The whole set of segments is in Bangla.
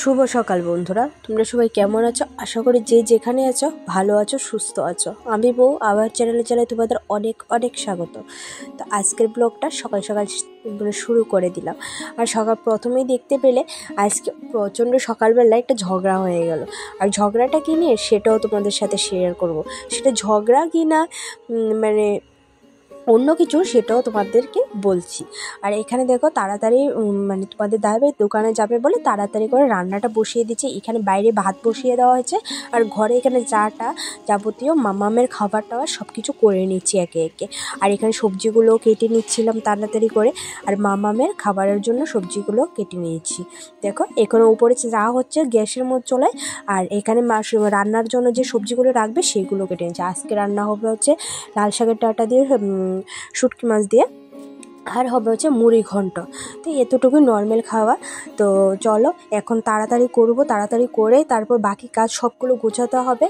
শুভ সকাল বন্ধুরা, তোমরা সবাই কেমন আছো? আশা করি যে যেখানে আছো ভালো আছো, সুস্থ আছো। আমি বউ আবার চ্যানেলে তোমাদের অনেক অনেক স্বাগত। তো আজকের ব্লগটা সকাল সকাল শুরু করে দিলাম। আর সকাল প্রথমেই দেখতে পেলে আজকে প্রচণ্ড সকালবেলায় একটা ঝগড়া হয়ে গেল। আর ঝগড়াটা কি নিয়ে সেটাও তোমাদের সাথে শেয়ার করব। সেটা ঝগড়া কি না মানে অন্য কিছু সেটাও তোমাদেরকে বলছি। আর এখানে দেখো তাড়াতাড়ি মানে তোমাদের দাদাভাই দোকানে যাবে বলে তাড়াতাড়ি করে রান্নাটা বসিয়ে দিচ্ছে। এখানে বাইরে ভাত বসিয়ে দেওয়া হয়েছে, আর ঘরে এখানে চাটা যাবতীয় মামামের খাবার টাবার সব কিছু করে নিচ্ছি একে একে। আর এখানে সবজিগুলো কেটে নিচ্ছিলাম তাড়াতাড়ি করে, আর মামামের খাবারের জন্য সবজিগুলো কেটে নিয়েছি। দেখো এখানে উপরে যা হচ্ছে গ্যাসের মধ্যে চলে, আর এখানে রান্নার জন্য যে সবজিগুলো রাখবে সেইগুলো কেটে নিচ্ছি। আজকে রান্না হবে হচ্ছে লাল শাকের ডাঁটা দিয়ে শুটকি মাছ দিয়ে, আর হবে হচ্ছে মুড়ি ঘন্ট। তো এতটুকুই নর্মাল খাওয়া। তো চলো এখন তাড়াতাড়ি করব, তাড়াতাড়ি করে তারপর বাকি কাজ সবগুলো গোছাতে হবে।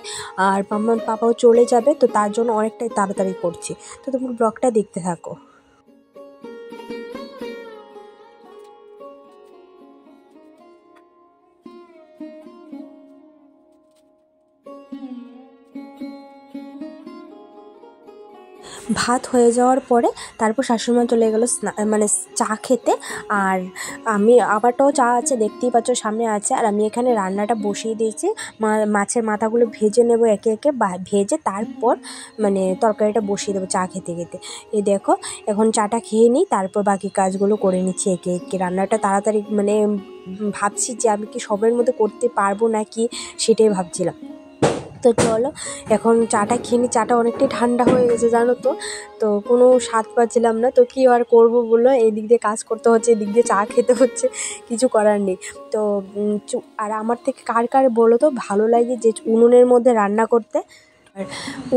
আর মাম্মার পাপাও চলে যাবে, তো তার জন্য অনেকটাই তাড়াতাড়ি করছি। তো তোমরা ব্লগটা দেখতে থাকো। ভাত হয়ে যাওয়ার পরে তারপর শাশুড়িমা চলে গেলো মানে চা খেতে। আর আমি আবারটাও চা আছে, দেখতেই পাচ্ছ সামনে আছে। আর আমি এখানে রান্নাটা বসিয়ে দিয়েছি। মাছের মাথাগুলো ভেজে নেব একে একে, ভেজে তারপর মানে তরকারিটা বসিয়ে দেবো চা খেতে খেতে। এই দেখো এখন চাটা খেয়ে নিই, তারপর বাকি কাজগুলো করে নিচ্ছি একে একে। রান্নাটা তাড়াতাড়ি মানে ভাবছি যে আমি কি সবের মধ্যে করতে পারবো নাকি সেটাই ভাবছিলাম। তো চলো এখন চাটা খেয়ে নিই। চাটা অনেকটাই ঠান্ডা হয়ে গেছে জানো তো। তো কোনো স্বাদ পাচ্ছিলাম না, তো কী আর করবো বলো, এদিক দিয়ে কাজ করতে হচ্ছে, এদিক দিয়ে চা খেতে হচ্ছে, কিছু করার নেই। তো আর আমার থেকে কার কার বলো তো ভালো লাগে যে উনুনের মধ্যে রান্না করতে। আর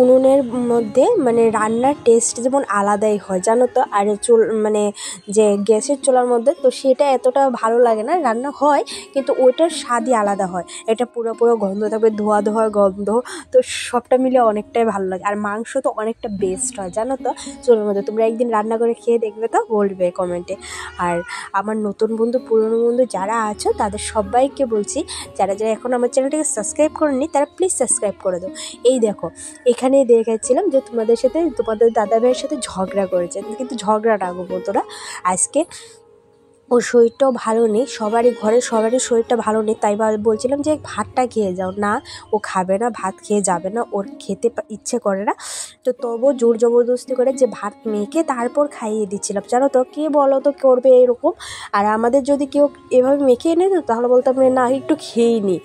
উনুনের মধ্যে মানে রান্নার টেস্ট যেমন আলাদাই হয় জানো তো। আর মানে যে গ্যাসের চুলার মধ্যে তো সেটা এতটা ভালো লাগে না, রান্না হয় কিন্তু ওইটার স্বাদই আলাদা হয়। এটা পুরো পুরো গন্ধ থাকবে, ধোয়া ধোয়া গন্ধ, তো সবটা মিলে অনেকটাই ভালো লাগে। আর মাংস তো অনেকটা বেস্ট হয় জানো তো চুলার মধ্যে। তোমরা একদিন রান্না করে খেয়ে দেখবে, তো বলবে কমেন্টে। আর আমার নতুন বন্ধু পুরনো বন্ধু যারা আছো তাদের সবাইকে বলছি, যারা যারা এখন আমার চ্যানেলটাকে সাবস্ক্রাইব করেনি তারা প্লিজ সাবস্ক্রাইব করে দাও। এই দেখো এখানেই দেখেছিলাম যে তোমাদের দাদাভাইয়ের সাথে ঝগড়া করেছে, কিন্তু ঝগড়াটা গো বন্ধুরা আজকে ওর শরীরটাও ভালো নেই, সবারই শরীরটা ভালো নেই। তাই বলছিলাম যে ভাতটা খেয়ে যাও, না ও খাবে না, ভাত খেয়ে যাবে না, ওর খেতে ইচ্ছে করে না। তো তবুও জোর জবরদস্তি করে যে ভাত মেখে তারপর খাইয়ে দিচ্ছিলাম জানো তো। কে বলো তো করবে এরকম? আর আমাদের যদি কেউ এভাবে মেখে এনে দিত তাহলে বলতাম না একটু খেয়েই নি।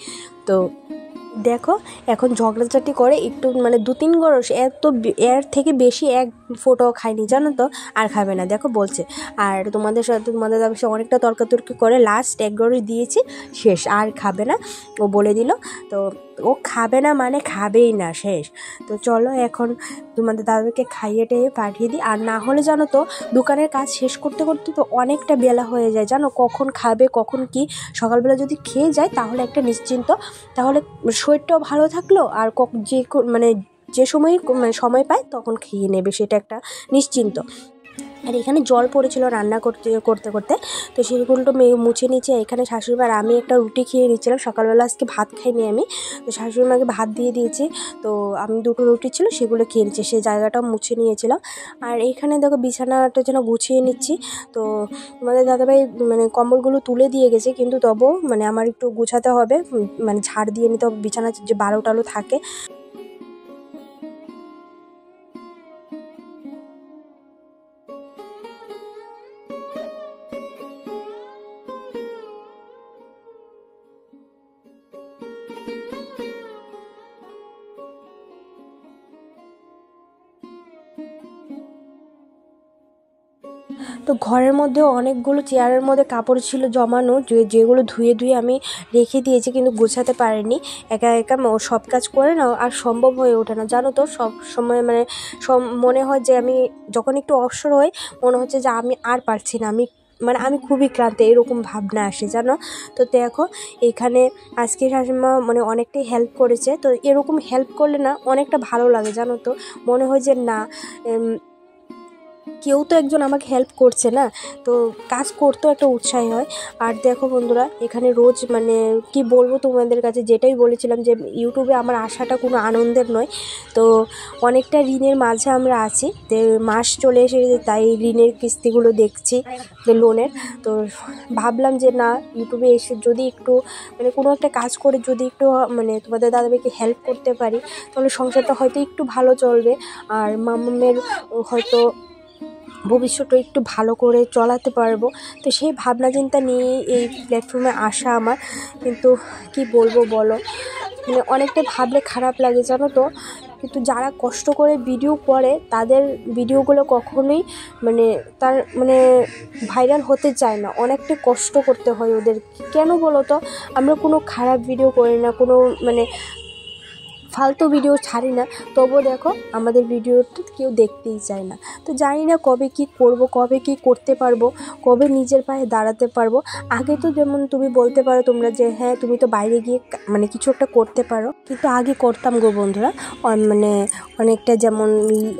তো দেখো এখন ঝগড়াঝাটি করে একটু মানে 2-3 গরস, এর থেকে বেশি এক ফোঁটাও খায়নি জানো তো। আর খাবে না দেখো বলছে। আর তোমাদের সাথে অনেকটা তর্কাতর্কি করে লাস্ট 1 গরস দিয়েছি, শেষ, আর খাবে না ও বলে দিল। তো ও খাবে না মানে খাবেই না, শেষ। তো চলো এখন তোমাদের দাদাকে খাইয়ে টেয়ে পাঠিয়ে দিই। আর না হলে জানো তো দোকানের কাজ শেষ করতে করতে তো অনেকটা বেলা হয়ে যায় জানো, কখন খাবে কখন কি। সকালবেলা যদি খেয়ে যায় তাহলে একটা নিশ্চিন্ত, তাহলে শরীরটাও ভালো থাকলো। আর মানে যে সময় পায় তখন খেয়ে নেবে, সেটা একটা নিশ্চিন্ত। আর এখানে জল পড়েছিল রান্না করতে করতে করতে, তো সেইগুলো মুছে নিচে এখানে শাশুড়িমা আর আমি একটা রুটি খেয়ে নিচ্ছিলাম। সকালবেলা আজকে ভাত খাইনি আমি, তো শাশুড়িমাকে ভাত দিয়ে দিয়েছি। তো আমি 2টো রুটি ছিল সেগুলো খেয়ে নিচ্ছি, সেই জায়গাটাও মুছে নিয়েছিলাম। আর এখানে দেখো বিছানাটা যেন গুছিয়ে নিচ্ছি। তো আমাদের দাদাভাই মানে কম্বলগুলো তুলে দিয়ে গেছে, কিন্তু তবুও মানে আমার একটু গুছাতে হবে, মানে ঝাড় দিয়ে নিতে হবে বিছানা যে বারো টালো থাকে। তো ঘরের মধ্যেও অনেকগুলো চেয়ারের মধ্যে কাপড় ছিল জমানো, যেগুলো ধুয়ে ধুয়ে আমি রেখে দিয়েছি, কিন্তু গোছাতে পারিনি। একা একা সব কাজ করে না আর সম্ভব হয়ে ওঠে না, জানো তো। সব সময় মানে মনে হয় যে আমি যখন একটু অবসর হই মনে হচ্ছে যে আমি আর পারছি না, আমি খুবই ক্লান্ত, এরকম ভাবনা আসে, জানো তো। দেখো এখানে আজকে শাশুড়িমা মানে অনেকটাই হেল্প করেছে। তো এরকম হেল্প করলে না অনেকটা ভালো লাগে, জানো তো। মনে হয় যে না, কেউ তো একজন আমাকে হেল্প করছে না, তো কাজ করতেও একটা উৎসাহী হয়। আর দেখো বন্ধুরা, এখানে রোজ মানে কি বলবো তোমাদের কাছে, যেটাই বলেছিলাম যে ইউটিউবে আমার আসাটা কোনো আনন্দের নয়। তো অনেকটা ঋণের মাঝে আমরা আছি, তো মাস চলে এসেছে, তাই ঋণের কিস্তিগুলো দেখছি লোনের। তো ভাবলাম যে না, ইউটিউবে এসে যদি একটু মানে কোনো একটা কাজ করে যদি একটু মানে তোমাদের দাদাভাইকে হেল্প করতে পারি, তাহলে সংসারটা হয়তো একটু ভালো চলবে। আর মামামের হয়তো ভবিষ্যৎটা একটু ভালো করে চলাতে পারবো। তো সেই ভাবনা চিন্তা নিয়ে এই প্ল্যাটফর্মে আসা আমার। কিন্তু কি বলবো বলো, মানে অনেকটা ভাবলে খারাপ লাগে, জানো তো। কিন্তু যারা কষ্ট করে ভিডিও করে তাদের ভিডিওগুলো কখনোই মানে ভাইরাল হতে চায় না, অনেকটা কষ্ট করতে হয় ওদের। কেন বলো তো? আমরা কোনো খারাপ ভিডিও করি না, কোনো মানে ফালতু ভিডিও ছাড়ি না, তবুও দেখো আমাদের ভিডিওটা কেউ দেখতেই চায় না। তো জানি না কবে কি করব, কবে কি করতে পারবো, কবে নিজের পায়ে দাঁড়াতে পারবো। আগে তো যেমন তুমি বলতে পারো তোমরা যে হ্যাঁ তুমি তো বাইরে গিয়ে মানে কিছু একটা করতে পারো, কিন্তু আগে করতাম গো বন্ধুরা। মানে অনেকটা যেমন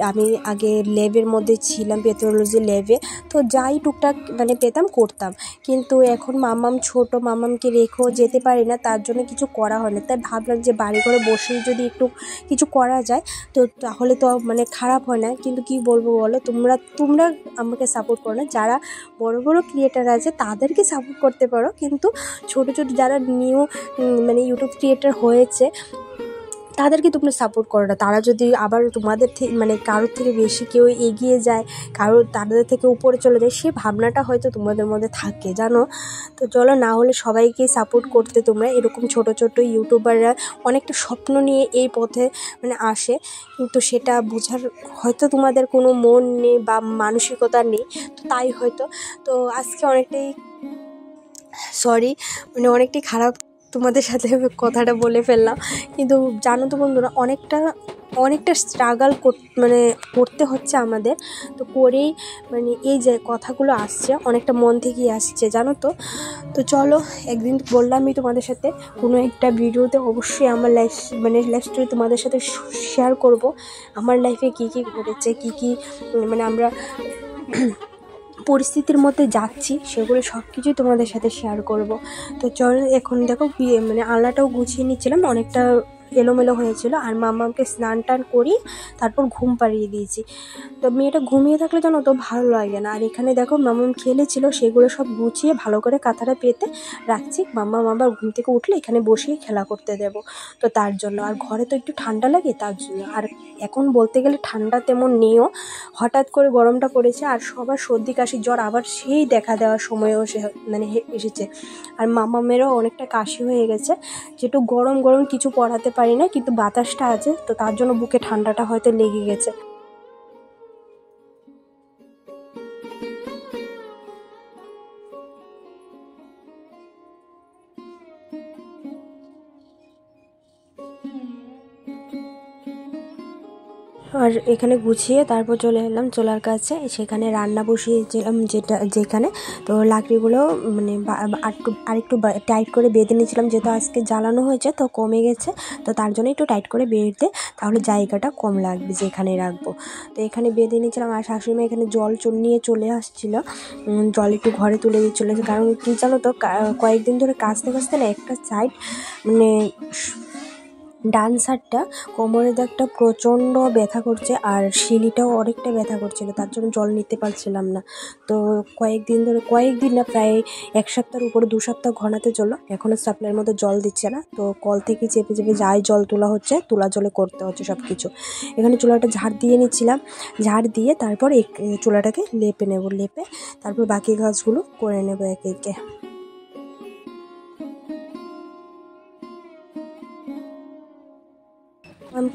আমি আগে ল্যাবের মধ্যে ছিলাম, পেথোলজি ল্যাবে, তো যাই টুকটাক মানে পেতাম করতাম। কিন্তু এখন মামাম ছোট, মামামকে রেখেও যেতে পারি না, তার জন্য কিছু করা হয় না। তাই ভাবলাম যে বাড়ি ঘরে বসেই যদি একটু কিছু করা যায় তো তাহলে তো মানে খারাপ হয় না। কিন্তু কি বলবো বলো, তোমরা আমাকে সাপোর্ট করো না। যারা বড় বড় ক্রিয়েটার আছে তাদেরকে সাপোর্ট করতে পারো, কিন্তু ছোট ছোট যারা নিউ মানে ইউটিউব ক্রিয়েটার হয়েছে তাদেরকে তোমরা সাপোর্ট করো না। তারা যদি আবার তোমাদের থেকে মানে কারোর থেকে বেশি কেউ এগিয়ে যায়, তাদের থেকে উপরে চলে যায়, সে ভাবনাটা হয়তো তোমাদের মধ্যে থাকে, জানো তো। চলো, না হলে সবাইকেই সাপোর্ট করতে তোমরা। এরকম ছোট ছোট ইউটিউবাররা অনেকটা স্বপ্ন নিয়ে এই পথে মানে আসে, কিন্তু সেটা বোঝার হয়তো তোমাদের কোনো মন নেই বা মানসিকতা নেই, তো তাই হয়তো। তো আজকে অনেকটাই সরি, মানে অনেকটাই খারাপ তোমাদের সাথে কথাটা বলে ফেললাম। কিন্তু জানো তো বন্ধুরা, অনেকটা স্ট্রাগল করতে হচ্ছে আমাদের। তো করেই মানে এই যে কথাগুলো আসছে অনেকটা মন থেকেই আসছে, জানো তো। তো চলো, একদিন বললামই তোমাদের সাথে কোনো একটা ভিডিওতে অবশ্যই আমার লাইফ স্টোরি তোমাদের সাথে শেয়ার করব। আমার লাইফে কী কী ঘটেছে, কী কী মানে আমরা পরিস্থিতির মধ্যে যাচ্ছি, সেগুলো সব কিছুই তোমাদের সাথে শেয়ার করব। তো চল, এখন দেখো মানে আলনাটাও গুছিয়ে নিচ্ছিলাম, অনেকটা এলোমেলো হয়েছিল। আর মামাকে স্নান টান করি, তারপর ঘুম পাড়িয়ে দিয়েছি। তো মেয়েটা ঘুমিয়ে থাকলে জানো তো ভালো লাগে না। আর এখানে দেখো মামাম খেলেছিল, সেগুলো সব গুছিয়ে ভালো করে কাঁথাটা পেতে রাখছি। মামাম আবার ঘুম থেকে উঠলে এখানে বসেই খেলা করতে দেবো, তো তার জন্য। আর ঘরে তো একটু ঠান্ডা লাগে, তার জন্য। আর এখন বলতে গেলে ঠান্ডা তেমন নেইও, হঠাৎ করে গরমটা পড়েছে। আর সবার সর্দি কাশি জ্বর আবার সেই দেখা দেওয়ার সময়ও এসেছে। আর মামামেরও অনেকটা কাশি হয়ে গেছে, যেটু গরম গরম কিছু পরাতে পারি না, কিন্তু বাতাসটা আছে, তো তার জন্য বুকে ঠান্ডাটা হয়তো লেগে গেছে। আর এখানে গুছিয়ে তারপর চলে এলাম চোলার কাছে, সেখানে রান্না বসিয়েছিলাম যেখানে। তো লাকড়িগুলো মানে আরেকটু টাইট করে বেঁধে নিয়েছিলাম, যেহেতু আজকে জ্বালানো হয়েছে তো কমে গেছে, তো তার জন্য একটু টাইট করে বেঁধে তাহলে জায়গাটা কম লাগবে যেখানে রাখবো। তো এখানে বেঁধে নিয়েছিলাম। আর শাশুড়ি মা এখানে জল নিয়ে চলে আসছিলো, জল একটু ঘরে তুলে দিয়ে চলে এসেছে। কারণ কী জানো তো, কয়েকদিন ধরে কাচতে না একটা সাইড মানে ডান সাইডটা কোমরের দাগটা প্রচণ্ড ব্যথা করছে, আর শিলিটাও অনেকটা ব্যথা করছিল, তার জন্য জল নিতে পারছিলাম না। তো কয়েকদিন না, প্রায় এক সপ্তাহের উপরে 2 সপ্তাহ ঘনাতে চলো, এখনও সাপ্লাইয়ের মধ্যে জল দিচ্ছে না। তো কল থেকে চেপে চেপে যাই জল তোলা হচ্ছে, তোলা জলে করতে হচ্ছে সব কিছু। এখানে চুলাটা ঝাড় দিয়ে নিচ্ছিলাম, ঝাড় দিয়ে তারপর চুলাটাকে লেপে তারপর বাকি কাজগুলো করে নেবো একে একে।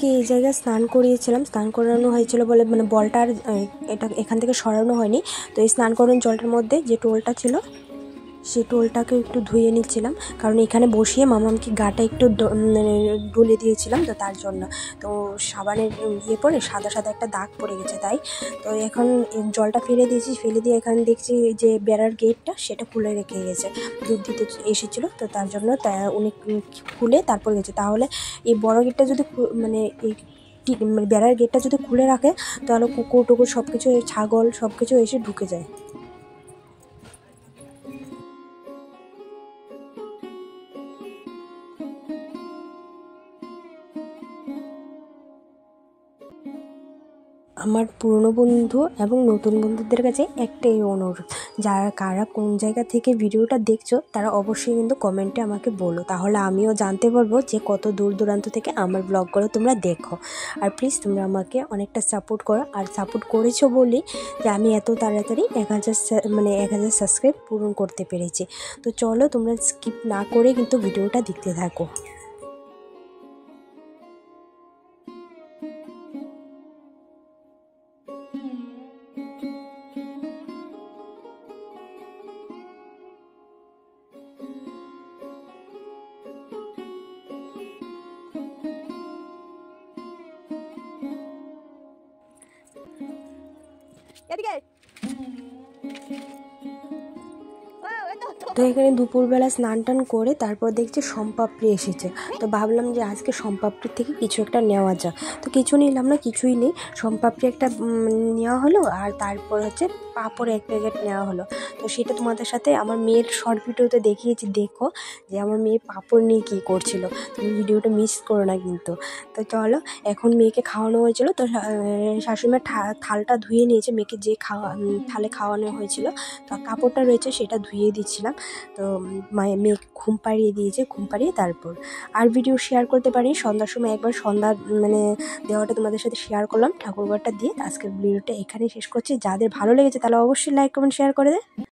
মামামকে এই জায়গায় স্নান করিয়েছিলাম, স্নান করানো হয়েছিল বলে মানে বলটা আর এটা এখান থেকে সরানো হয়নি। তো এই স্নান করানোর জলটার মধ্যে যে টোলটা ছিল সেই টোলটাকে একটু ধুয়ে নিচ্ছিলাম, কারণ এখানে বসিয়ে মামামকে গাটা একটু মানে ডলে দিয়েছিলাম, তো তার জন্য তো সাবানের পরে সাদা সাদা একটা দাগ পড়ে গেছে, তাই তো এখন জলটা ফেলে দিয়েছি। ফেলে দিয়ে এখানে দেখছি যে বেড়ার গেটটা সেটা খুলে রেখে গেছে, দুধ দিতে এসেছিলো, তো তার জন্য উনি খুলে তারপর গেছে। তাহলে এই বড় গেটটা যদি মানে এই বেড়ার গেটটা যদি খুলে রাখে তাহলে কুকুর টুকুর সব কিছু, ছাগল সব কিছু এসে ঢুকে যায়। আমার পুরনো বন্ধু এবং নতুন বন্ধুদের কাছে একটাই অনুরোধ, যারা কারা কোন জায়গা থেকে ভিডিওটা দেখছো তারা অবশ্যই কিন্তু কমেন্টে আমাকে বলো, তাহলে আমিও জানতে পারবো যে কত দূর দূরান্ত থেকে আমার ব্লগগুলো তোমরা দেখো। আর প্লিজ তোমরা আমাকে অনেকটা সাপোর্ট করো, আর সাপোর্ট করেছো বলেই যে আমি এত তাড়াতাড়ি 1000 সাবস্ক্রাইব পূরণ করতে পেরেছি। তো চলো তোমরা স্কিপ না করে কিন্তু ভিডিওটা দেখতে থাকো। তো এখানে দুপুরবেলা স্নান টান করে তারপর দেখছি সোমপাপড়ি এসেছে, তো ভাবলাম যে আজকে সোমপাপড়ির থেকে কিছু একটা নেওয়া যাক। তো কিছু নিলাম না, কিছুই নেই, সোমপাপড়ি একটা নেওয়া হলো, আর তারপর হচ্ছে পাঁপড় 1 প্যাকেট নেওয়া হলো। তো সেটা তোমাদের সাথে আমার মেয়ের শর্ট ভিডিওতে দেখিয়েছি, দেখো যে আমার মেয়ে পাঁপড় নিয়ে কী করছিল, তুমি ভিডিওটা মিস করো না কিন্তু। তো চলো, এখন মেয়েকে খাওয়ানো হয়েছিল, তো শাশুড়িমা থালটা ধুয়ে নিয়েছে, মেয়েকে যে থালে খাওয়ানো হয়েছিল, তো কাপড়টা রয়েছে সেটা ধুয়ে দিচ্ছিলাম। তো মেয়েকে ঘুম পাড়িয়ে দিয়েছে, ঘুম পাড়িয়ে তারপর আর ভিডিও শেয়ার করতে পারি। সন্ধ্যার সময় একবার সন্ধ্যা মানে দেওয়াটা তোমাদের সাথে শেয়ার করলাম ঠাকুরঘরটা দিয়ে। আজকের ভিডিওটা এখানেই শেষ করছি। যাদের ভালো লেগেছে তাহলে অবশ্যই লাইক কমেন্ট শেয়ার করে দেয়।